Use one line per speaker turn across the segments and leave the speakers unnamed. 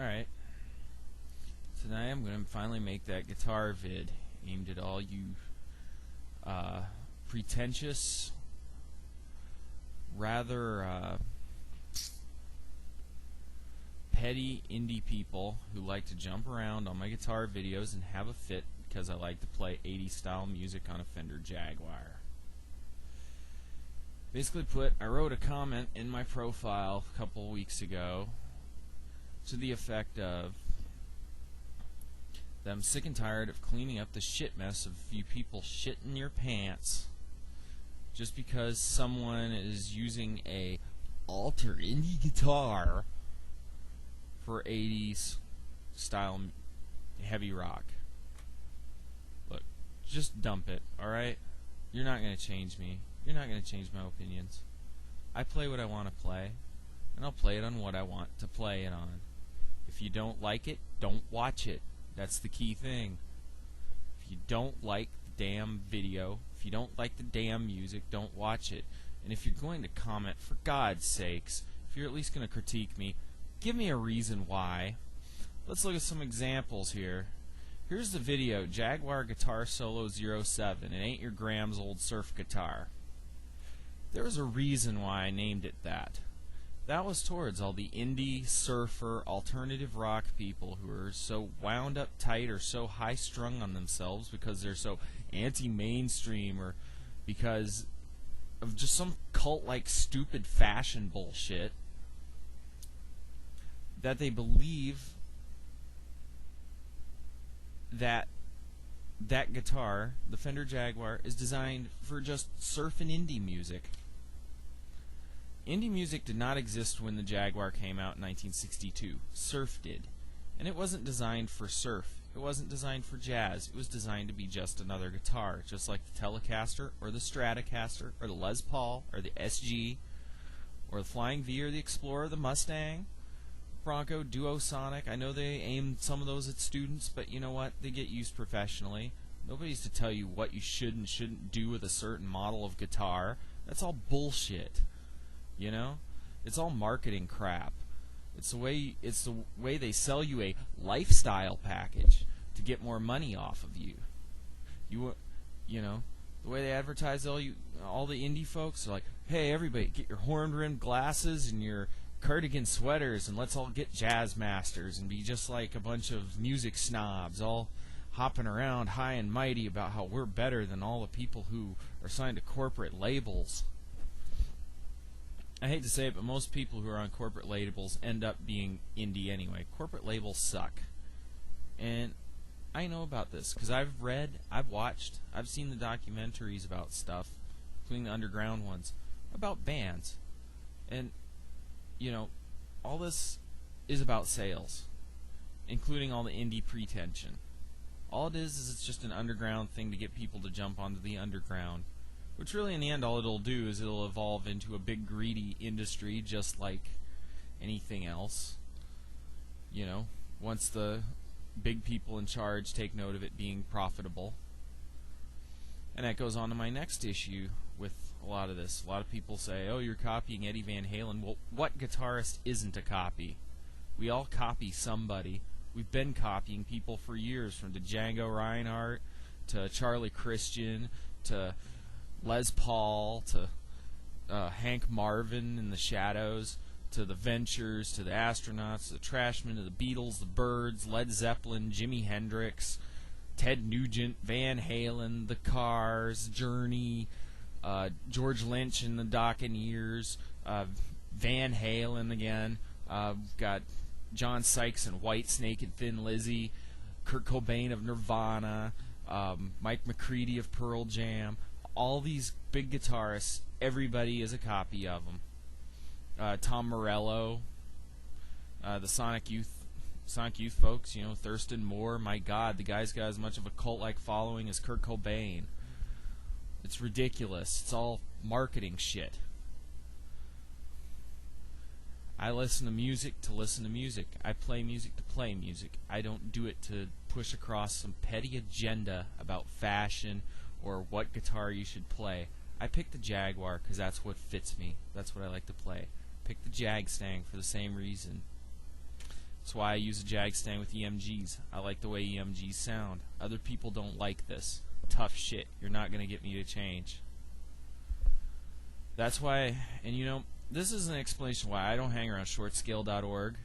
Alright, tonight I'm going to finally make that guitar vid aimed at all you pretentious, rather petty indie people who like to jump around on my guitar videos and have a fit because I like to play 80s style music on a Fender Jaguar. Basically put, I wrote a comment in my profile a couple weeks ago to the effect of that I'm sick and tired of cleaning up the shit mess of you people shitting your pants just because someone is using a alter indie guitar for 80s style heavy rock. Look, just dump it, alright? You're not going to change me. You're not going to change my opinions. I play what I want to play, and I'll play it on what I want to play it on. If you don't like it, don't watch it. That's the key thing. If you don't like the damn video, if you don't like the damn music, don't watch it. And if you're going to comment, for God's sakes, if you're at least going to critique me, give me a reason why. Let's look at some examples here. Here's the video, Jaguar Guitar Solo 07. It ain't your Graham's old surf guitar. There was a reason why I named it that. That was towards all the indie, surfer, alternative rock people who are so wound up tight or so high-strung on themselves because they're so anti-mainstream or because of just some cult-like stupid fashion bullshit that they believe that that guitar, the Fender Jaguar, is designed for just surf and indie music. Indie music did not exist when the Jaguar came out in 1962. Surf did. And it wasn't designed for surf. It wasn't designed for jazz. It was designed to be just another guitar, just like the Telecaster or the Stratocaster or the Les Paul or the SG or the Flying V or the Explorer, the Mustang, Bronco, Duosonic. I know they aimed some of those at students, but you know what? They get used professionally. Nobody's to tell you what you should and shouldn't do with a certain model of guitar. That's all bullshit. You know? It's all marketing crap. It's the way they sell you a lifestyle package to get more money off of you. You know, the way they advertise all the indie folks are like, "Hey everybody, get your horn-rimmed glasses and your cardigan sweaters and let's all get jazz masters and be just like a bunch of music snobs all hopping around high and mighty about how we're better than all the people who are signed to corporate labels." I hate to say it, but most people who are on corporate labels end up being indie anyway. Corporate labels suck. And I know about this because I've read, I've watched, I've seen the documentaries about stuff, including the underground ones, about bands. And, you know, all this is about sales, including all the indie pretension. All it is it's just an underground thing to get people to jump onto the underground. Which really, in the end, all it'll do is it'll evolve into a big, greedy industry, just like anything else. You know, once the big people in charge take note of it being profitable. And that goes on to my next issue with a lot of this. A lot of people say, "Oh, you're copying Eddie Van Halen." Well, what guitarist isn't a copy? We all copy somebody. We've been copying people for years, from Django Reinhardt to Charlie Christian to Les Paul to Hank Marvin and the Shadows to the Ventures to the Astronauts to the Trashmen to the Beatles, the Byrds, Led Zeppelin, Jimi Hendrix, Ted Nugent, Van Halen, the Cars, Journey, George Lynch and the Dockeneers, Van Halen again. We've got John Sykes and Whitesnake and Thin Lizzy, Kurt Cobain of Nirvana, Mike McCready of Pearl Jam. All these big guitarists, everybody is a copy of them. Tom Morello, the Sonic Youth folks, you know, Thurston Moore. My God, the guy's got as much of a cult-like following as Kurt Cobain. It's ridiculous. It's all marketing shit. I listen to music to listen to music. I play music to play music. I don't do it to push across some petty agenda about fashion or what guitar you should play. I picked the Jaguar because that's what fits me. That's what I like to play. Pick the Jag-Stang for the same reason. That's why I use a Jag-Stang with EMGs. I like the way EMGs sound. Other people don't like this. Tough shit. You're not going to get me to change. That's why, and you know, this is an explanation why I don't hang around shortscale.org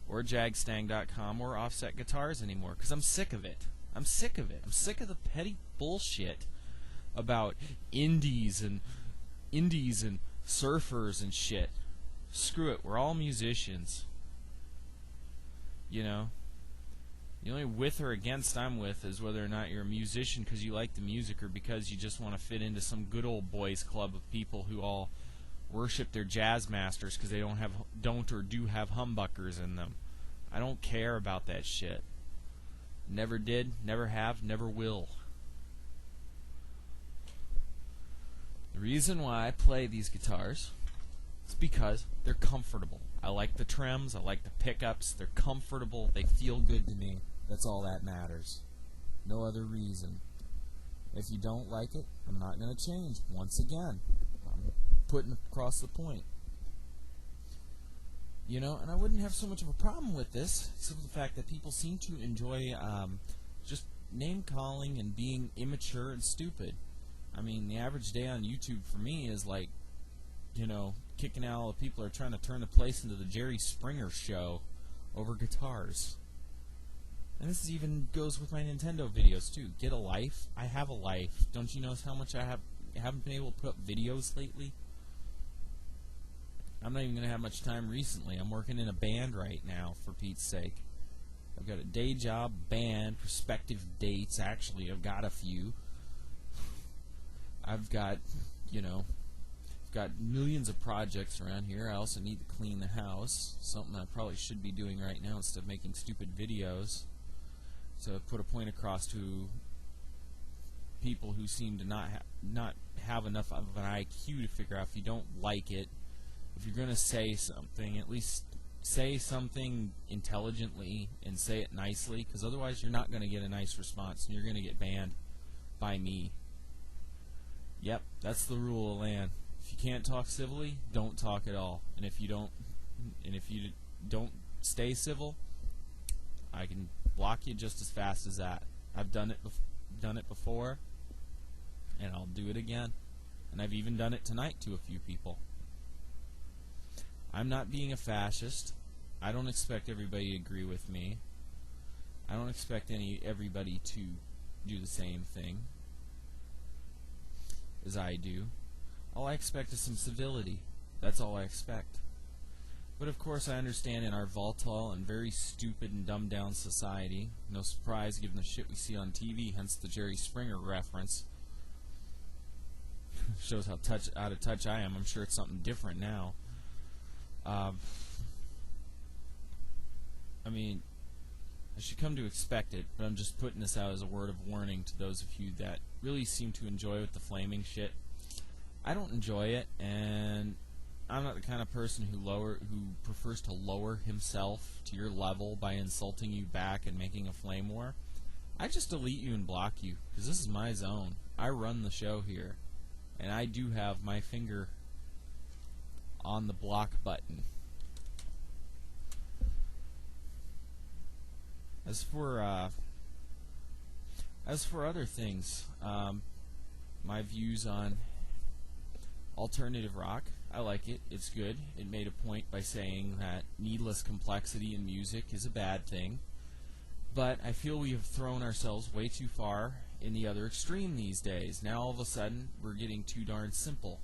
or jagstang.com or offset guitars anymore, because I'm sick of it. I'm sick of it. I'm sick of the petty bullshit about indies and surfers and shit. Screw it. We're all musicians. You know? The only with or against I'm with is whether or not you're a musician because you like the music or because you just want to fit into some good old boys club of people who all worship their jazz masters because they don't or do have humbuckers in them. I don't care about that shit. Never did, never have, never will. The reason why I play these guitars is because they're comfortable. I like the trims, I like the pickups, they're comfortable, they feel good to me. That's all that matters. No other reason. If you don't like it, I'm not going to change. Once again, I'm putting across the point. You know, and I wouldn't have so much of a problem with this, except for the fact that people seem to enjoy just name-calling and being immature and stupid. I mean, the average day on YouTube for me is like, you know, kicking out all the people who are trying to turn the place into the Jerry Springer show over guitars. And this even goes with my Nintendo videos, too. Get a life. I have a life. Don't you notice how much I haven't been able to put up videos lately? I'm not even going to have much time recently. I'm working in a band right now, for Pete's sake. I've got a day job, band, prospective dates. Actually, I've got a few. I've got, you know, I've got millions of projects around here. I also need to clean the house, something I probably should be doing right now instead of making stupid videos. So put a point across to people who seem to not have enough of an IQ to figure out if you don't like it, if you're going to say something, at least say something intelligently and say it nicely, because otherwise you're not going to get a nice response and you're going to get banned by me. Yep, that's the rule of the land. If you can't talk civilly, don't talk at all. And if you don't stay civil, I can block you just as fast as that. I've done it before, and I'll do it again. And I've even done it tonight to a few people. I'm not being a fascist. I don't expect everybody to agree with me. I don't expect everybody to do the same thing as I do. All I expect is some civility. That's all I expect. But of course I understand in our volatile and very stupid and dumbed down society, no surprise given the shit we see on TV, hence the Jerry Springer reference. Shows how out of touch I am. I'm sure it's something different now. I mean, I should come to expect it, but I'm just putting this out as a word of warning to those of you that really seem to enjoy with the flaming shit. I don't enjoy it, and I'm not the kind of person who prefers to lower himself to your level by insulting you back and making a flame war. I just delete you and block you, because this is my zone. I run the show here, and I do have my finger on the block button. As for other things, my views on alternative rock, I like it. It's good. It made a point by saying that needless complexity in music is a bad thing. But I feel we have thrown ourselves way too far in the other extreme these days. Now all of a sudden we're getting too darn simple.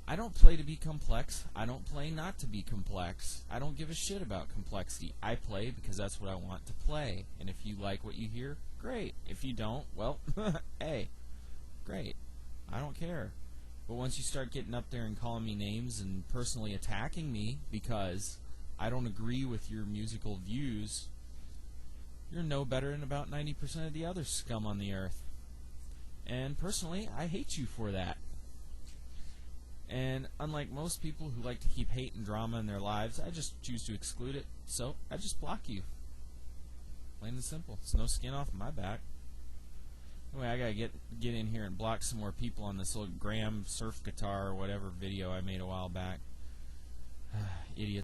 I don't play to be complex. I don't play not to be complex. I don't give a shit about complexity. I play because that's what I want to play. And if you like what you hear, great. If you don't, well, hey, great. I don't care. But once you start getting up there and calling me names and personally attacking me because I don't agree with your musical views, you're no better than about 90% of the other scum on the earth. And personally, I hate you for that. And unlike most people who like to keep hate and drama in their lives, I just choose to exclude it. So I just block you. Plain and simple. It's no skin off my back. Anyway, I gotta get in here and block some more people on this little Graham surf guitar or whatever video I made a while back.